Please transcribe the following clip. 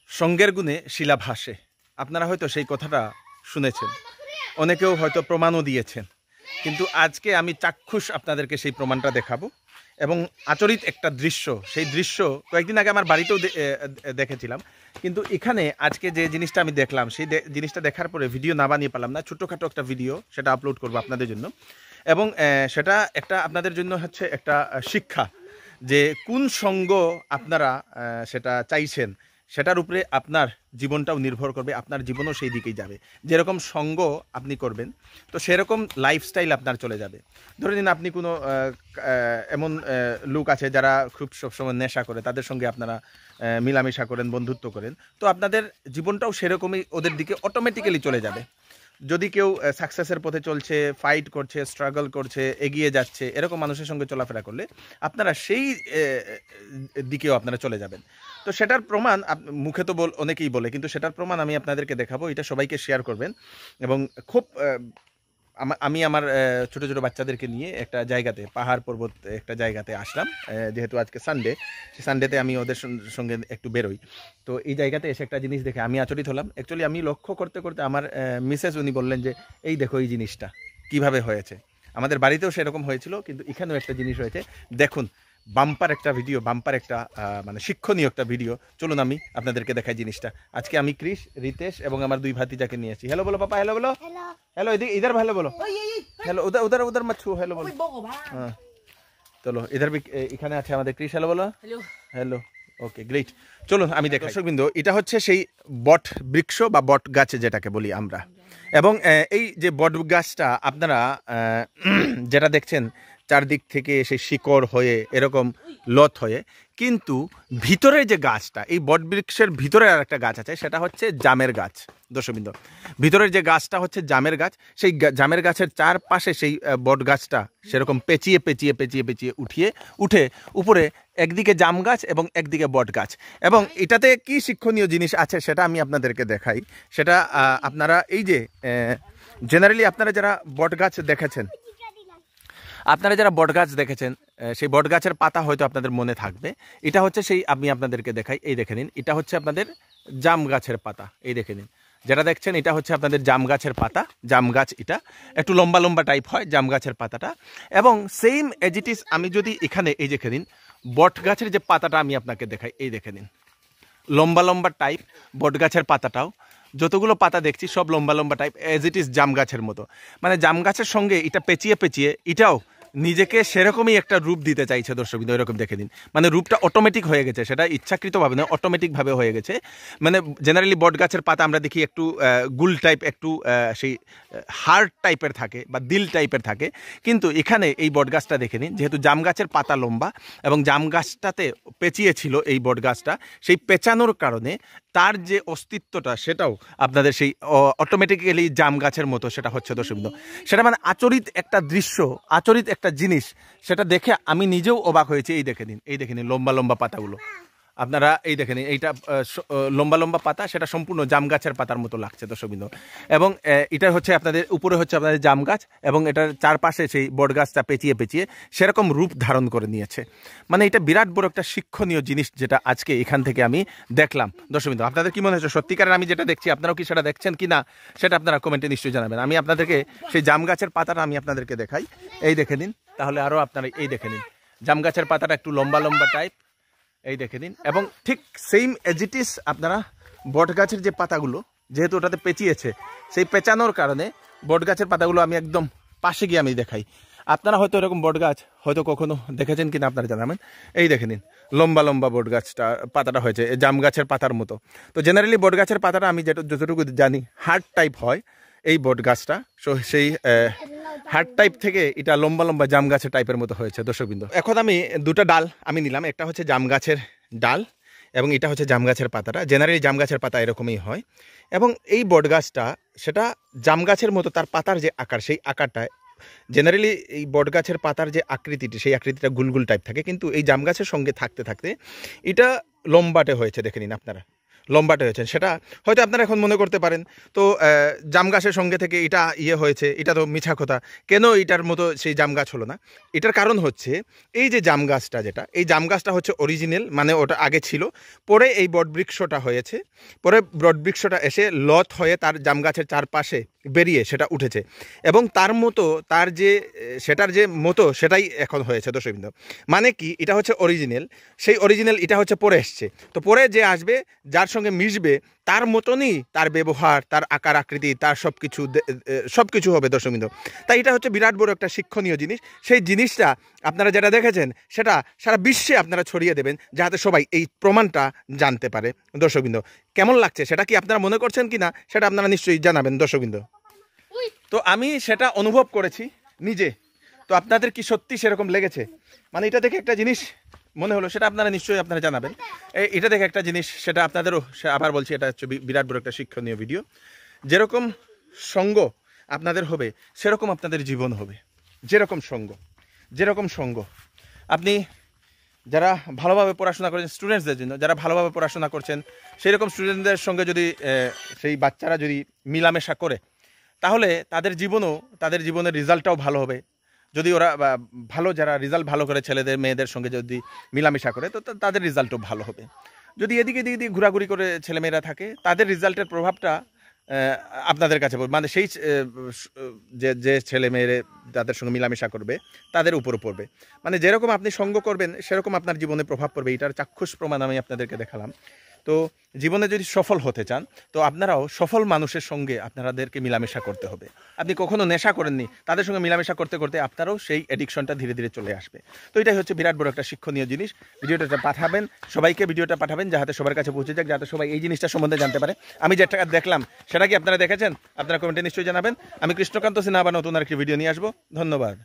সঙ্গের গুণে শিলা ভাসে। আপনারা হয়তো সেই কথাটা শুনেছেন, অনেকেও হয়তো প্রমাণও দিয়েছেন, কিন্তু আজকে আমি চাক্ষুষ আপনাদেরকে সেই প্রমাণটা দেখাবো। এবং আচরিত একটা দৃশ্য, সেই দৃশ্য কয়েকদিন আগে আমার বাড়িতেও দেখেছিলাম, কিন্তু এখানে আজকে যে জিনিসটা আমি দেখলাম, সেই জিনিসটা দেখার পরে ভিডিও না বানিয়ে পারলাম না। ছোটোখাটো একটা ভিডিও সেটা আপলোড করবো আপনাদের জন্য, এবং সেটা একটা আপনাদের জন্য হচ্ছে একটা শিক্ষা, যে কোন সঙ্গ আপনারা সেটা চাইছেন, সেটার উপরে আপনার জীবনটাও নির্ভর করবে, আপনার জীবনও সেই দিকেই যাবে। যেরকম সঙ্গ আপনি করবেন, তো সেরকম লাইফস্টাইল আপনার চলে যাবে। ধরে নিন আপনি কোনো এমন লোক আছে যারা খুব সবসময় নেশা করে, তাদের সঙ্গে আপনারা মিলামেশা করেন, বন্ধুত্ব করেন, তো আপনাদের জীবনটাও সেরকমই ওদের দিকে অটোমেটিক্যালি চলে যাবে। যদি কেউ সাকসেসের পথে চলছে, ফাইট করছে, স্ট্রাগল করছে, এগিয়ে যাচ্ছে, এরকম মানুষের সঙ্গে চলাফেরা করলে আপনারা সেই দিকেও আপনারা চলে যাবেন। তো সেটার প্রমাণ মুখে তো অনেকেই বলে, কিন্তু সেটার প্রমাণ আমি আপনাদেরকে দেখাবো। এটা সবাইকে শেয়ার করবেন। এবং খুব আমি আমার ছোটো ছোটো বাচ্চাদেরকে নিয়ে একটা জায়গাতে, পাহাড় পর্বত একটা জায়গাতে আসলাম, যেহেতু আজকে সানডে, সেই সানডেতে আমি ওদের সঙ্গে একটু বেরোই। তো এই জায়গাতে এসে একটা জিনিস দেখে আমি আচরিত হলাম। অ্যাকচুয়ালি আমি লক্ষ্য করতে করতে আমার মিসেস উনি বললেন যে এই দেখো এই জিনিসটা কিভাবে হয়েছে। আমাদের বাড়িতেও সেরকম হয়েছিল, কিন্তু এখানেও একটা জিনিস হয়েছে। দেখুন, বাম্পার একটা ভিডিও, বাম্পার একটা মানে শিক্ষণীয় একটা ভিডিও। চলুন আমি আপনাদেরকে দেখাই জিনিসটা। আজকে আমি ক্রিশ, রিতেশ এবং আমার দুই ভাতিজাকে নিয়ে আসি। হ্যালো বলো পাপা, হ্যালো বলো, हेलो इधर हेलो बोलो, हेलो उधर उधर उधर मत छू, हेलो बोलो। हाँ चलो इधर भी এখানে আছে আমাদের ক্রিশ, হ্যালো বলো। Hello, okay great. চলুন আমি দেখাই। দর্শকবৃন্দ, এটা হচ্ছে সেই বট বৃক্ষ বা বট গাছ যেটাকে বলি আমরা। এবং এই যে বট গাছটা আপনারা যেটা দেখছেন চারদিক থেকে সেই শিকড় হয়ে এরকম লত হয়ে, কিন্তু ভিতরে যে গাছটা, এই বট বৃক্ষের ভিতরে আর একটা গাছ আছে, সেটা হচ্ছে জামের গাছ। দর্শকবৃন্দ, ভিতরের যে গাছটা হচ্ছে জামের গাছ। সেই জামের গাছের চারপাশে সেই বট গাছটা সেরকম পেঁচিয়ে পেঁচিয়ে পেঁচিয়ে পেঁচিয়ে উঠে উপরে একদিকে জাম গাছ এবং একদিকে বট গাছ। এবং এটাতে কি শিক্ষণীয় জিনিস আছে সেটা আমি আপনাদেরকে দেখাই। সেটা আপনারা এই যে জেনারেলি আপনারা যারা বট গাছ দেখেছেন, সেই বট গাছের পাতা হয়তো আপনাদের মনে থাকবে। এটা হচ্ছে সেই, আমি আপনাদেরকে দেখাই, এই দেখে নিন, এটা হচ্ছে আপনাদের জাম গাছের পাতা। এই দেখে নিন, যেটা দেখছেন এটা হচ্ছে আপনাদের জাম গাছের পাতা। জাম গাছ এটা একটু লম্বা লম্বা টাইপ হয় জাম গাছের পাতাটা। এবং সেম এজ ইট ইজ, আমি যদি এখানে এই দেখে নিন বট গাছের যে পাতাটা আমি আপনাকে দেখাই, এই দেখে নিন, লম্বা লম্বা টাইপ বট গাছের পাতাটাও। যতগুলো পাতা দেখছি সব লম্বা লম্বা টাইপ, এজ ইট ইজ জাম গাছের মতো। মানে জাম গাছের সঙ্গে এটা পেঁচিয়ে পেঁচিয়ে এটাও নিজেকে সেরকমই একটা রূপ দিতে চাইছে। দর্শকবৃন্দ, এরকম দেখে দিন, মানে রূপটা অটোমেটিক হয়ে গেছে, সেটা ইচ্ছাকৃতভাবে না, অটোমেটিকভাবে হয়ে গেছে। মানে জেনারেলি বট গাছের পাতা আমরা দেখি একটু গুল টাইপ, একটু সেই হার্ড টাইপের থাকে বা দিল টাইপের থাকে, কিন্তু এখানে এই বট গাছটা দেখে নিন, যেহেতু জাম গাছের পাতা লম্বা এবং জাম গাছটাতে পেঁচিয়ে ছিল এই বট গাছটা, সেই পেঁচানোর কারণে তার যে অস্তিত্বটা সেটাও আপনাদের সেই অটোমেটিক্যালি জাম গাছের মতো সেটা হচ্ছে। দর্শকবৃন্দ, সেটা মানে আচরিত একটা দৃশ্য, আচরিত একটা জিনিস, সেটা দেখে আমি নিজেও অবাক হয়েছি। এই দেখে নিন লম্বা লম্বা পাতাগুলো আপনারা, এই দেখে নিন, এইটা লম্বা লম্বা পাতা, সেটা সম্পূর্ণ জাম গাছের পাতার মতো লাগছে। দর্শকবৃন্দ, এবং এটা হচ্ছে আপনাদের উপরে হচ্ছে আপনাদের জাম গাছ, এবং এটার চারপাশে সেই বট গাছটা পেঁচিয়ে পেঁচিয়ে সেরকম রূপ ধারণ করে নিয়েছে। মানে এটা বিরাট বড় একটা শিক্ষণীয় জিনিস, যেটা আজকে এখান থেকে আমি দেখলাম। দর্শকবৃন্দ, আপনাদের কি মনে হচ্ছে সত্যিকারের আমি যেটা দেখছি, আপনারাও কি সেটা দেখছেন কি না সেটা আপনারা কমেন্টে নিশ্চয়ই জানাবেন। আমি আপনাদেরকে সেই জাম গাছের পাতাটা আমি আপনাদেরকে দেখাই, এই দেখে নিন, তাহলে আরও আপনারা এই দেখে নিন, জাম গাছের পাতাটা একটু লম্বা লম্বা টাইপ, এই দেখে নিন। এবং ঠিক সেম এজ ইট ইজ আপনারা বট গাছের যে পাতাগুলো, যেহেতু ওটাতে পেঁচিয়েছে, সেই পেঁচানোর কারণে বট গাছের পাতাগুলো আমি একদম পাশে গিয়ে আমি দেখাই। আপনারা হয়তো এরকম বট গাছ হয়তো কখনো দেখেছেন কিনা আপনারা জানাবেন। এই দেখে নিন, লম্বা লম্বা বট গাছটা পাতাটা হয়েছে জাম গাছের পাতার মতো। তো জেনারেলি বট গাছের পাতাটা আমি যতটুকু জানি হার্ড টাইপ হয় এই বট গাছটা, সো সেই হার্ড টাইপ থেকে এটা লম্বা লম্বা জাম গাছের টাইপের মতো হয়েছে। দর্শকবৃন্দ, এখন আমি দুটো ডাল আমি নিলাম, একটা হচ্ছে জাম গাছের ডাল এবং এটা হচ্ছে জাম গাছের পাতাটা। জেনারেলি জাম গাছের পাতা এরকমই হয়, এবং এই বট গাছটা সেটা জাম গাছের মতো, তার পাতার যে আকার, সেই আকারটা জেনারেলি এই বট গাছের পাতার যে আকৃতিটি, সেই আকৃতিটা গুলগুল টাইপ থাকে, কিন্তু এই জাম গাছের সঙ্গে থাকতে থাকতে এটা লম্বাটে হয়েছে। দেখে নিন আপনারা, লম্বাটে হয়েছেন, সেটা হয়তো আপনারা এখন মনে করতে পারেন তো জাম গাছের সঙ্গে থেকে এটা হয়েছে, এটা তো মিছা কথা, কেন এটার মতো সেই জাম গাছ হলো না? এটার কারণ হচ্ছে এই যে জাম গাছটা, যেটা এই জাম গাছটা হচ্ছে অরিজিনাল, মানে ওটা আগে ছিল, পরে এই বটবৃক্ষটা হয়েছে, পরে বটবৃক্ষটা এসে লত হয়ে তার জাম গাছের চারপাশে বেরিয়ে সেটা উঠেছে, এবং তার মতো তার যে সেটার যে মতো সেটাই এখন হয়েছে দর্শকবৃন্দ। মানে কি, এটা হচ্ছে অরিজিনাল, সেই অরিজিনাল এটা হচ্ছে পরে এসছে, তো পরে যে আসবে যার সঙ্গে মিশবে তার মতনই তার ব্যবহার, তার আকার আকৃতি, তার সব কিছু হবে দর্শকবৃন্দ। তাই এটা হচ্ছে বিরাট বড় একটা শিক্ষণীয় জিনিস। সেই জিনিসটা আপনারা যেটা দেখেছেন সেটা সারা বিশ্বে আপনারা ছড়িয়ে দেবেন, যাতে সবাই এই প্রমাণটা জানতে পারে দর্শকবৃন্দ। কেমন লাগছে সেটা কি আপনারা মনে করছেন কি না সেটা আপনারা নিশ্চয়ই জানাবেন দর্শকবৃন্দ। তো আমি সেটা অনুভব করেছি নিজে, তো আপনাদের কি সত্যি সেরকম লেগেছে? মানে এটা দেখে একটা জিনিস মনে হলো, সেটা আপনারা নিশ্চয়ই আপনারা জানাবেন। এটা দেখে একটা জিনিস, সেটা আপনাদেরও, আবার বলছি, এটা হচ্ছে বিরাট বড় একটা শিক্ষণীয় ভিডিও। যেরকম সঙ্গ আপনাদের হবে সেরকম আপনাদের জীবন হবে। যেরকম সঙ্গ আপনি যারা ভালোভাবে পড়াশোনা করেছেন, স্টুডেন্টসদের জন্য যারা ভালোভাবে পড়াশোনা করছেন, সেই রকম স্টুডেন্টদের সঙ্গে যদি সেই বাচ্চারা যদি মিলামেশা করে, তাহলে তাদের জীবনের রেজাল্টটাও ভালো হবে। যদি ওরা ভালো, যারা রেজাল্ট ভালো করে ছেলেদের মেয়েদের সঙ্গে যদি মিলামেশা করে, তো তাদের রেজাল্টও ভালো হবে। যদি এদিকে ঘোরাঘুরি করে ছেলেমেয়েরা থাকে, তাদের রেজাল্টের প্রভাবটা আপনাদের কাছে পড়বে, মানে সেই যে ছেলে মেয়েরে যাদের সঙ্গে মিলামেশা করবে তাদের উপরও পড়বে। মানে যেরকম আপনি সঙ্গ করবেন সেরকম আপনার জীবনে প্রভাব পড়বে। এটার চাক্ষুষ প্রমাণ আমি আপনাদেরকে দেখালাম। তো জীবনে যদি সফল হতে চান, তো আপনারাও সফল মানুষের সঙ্গে আপনাদেরকে মিলামেশা করতে হবে। আপনি কখনো নেশা করেননি, তাদের সঙ্গে মিলামেশা করতে করতে আপনারাও সেই অ্যাডিকশনটা ধীরে ধীরে চলে আসবে। তো এটাই হচ্ছে বিরাট বড় একটা শিক্ষণীয় জিনিস। ভিডিওটা পাঠাবেন, সবাইকে ভিডিওটা পাঠাবেন, যাতে সবার কাছে পৌঁছে যাক, যাতে সবাই এই জিনিসটা সম্বন্ধে জানতে পারে। আমি যেটা দেখলাম সেটা কি আপনারা দেখেছেন? আপনারা কমেন্টে নিশ্চয়ই জানাবেন। আমি কৃষ্ণকান্ত সিনহা আবার নতুন আরেকটি ভিডিও নিয়ে আসবো। ধন্যবাদ।